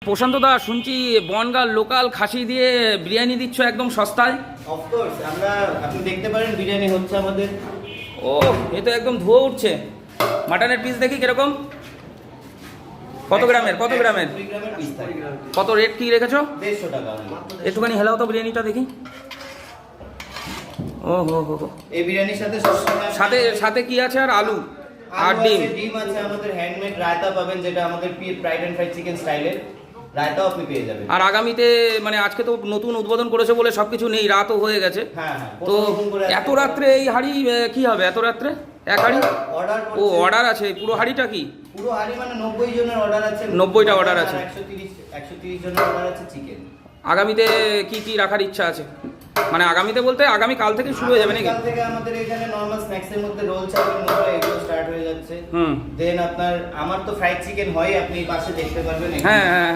প্রশান্ত দা, শুনছি বনগাঁ লোকাল খাসি দিয়ে বিরিয়ানি দিচ্ছ একদম সস্তায়। অফকোর্স, আপনি দেখতে পারেন বিরিয়ানি হচ্ছে আমাদের। ও, এ তো একদম ধোয়া উঠছে। মাটনের পিস দেখি কিরকম, কত গ্রামের? 20 গ্রামের পিস থাকে। কত রেট কি রেখেছো? 150 টাকা। একটুখানি হেলাও তো বিরিয়ানিটা দেখি। ও হো হো হো। এই বিরিয়ানির সাথে সবসময় সাথে সাথে কি আছে? আর আলু আর ডিম। ডিম আছে, আমাদের হ্যান্ডমেড রায়তা পাবেন, যেটা আমাদের ফ্রাইড এন্ড ফ্রাইড চিকেন স্টাইলের রায়তাও আপনি পেয়ে যাবেন। আর আগামীতে মানে আজকে তো নতুন উদ্বোধন করেছে বলে সবকিছু নেই, রাতও হয়ে গেছে। হ্যাঁ। তো এত রাত্রে এই হাঁড়ি কি হবে? এত রাত্রে এক হাঁড়ি? ও, অর্ডার আছে। পুরো হাঁড়িটা কি? পুরো হাঁড়ি মানে 90 জনের অর্ডার আছে। 90টা অর্ডার আছে। 130 জনের অর্ডার আছে চিকেন। আগামীতে কি কি রাখার ইচ্ছা আছে? মানে আগামীতে বলতে আগামী কাল থেকে শুরু হয়ে যাবে নাকি? কাল থেকে আমাদের এখানে নরমাল স্ন্যাক্সের মধ্যে রোল চাউমিন মতো এগুলো স্টার্ট হয়ে যাচ্ছে। দেন আপনার আমার তো ফ্রাইড চিকেন হয়, আপনি পাশে দেখতে পারবেন। হ্যাঁ হ্যাঁ হ্যাঁ।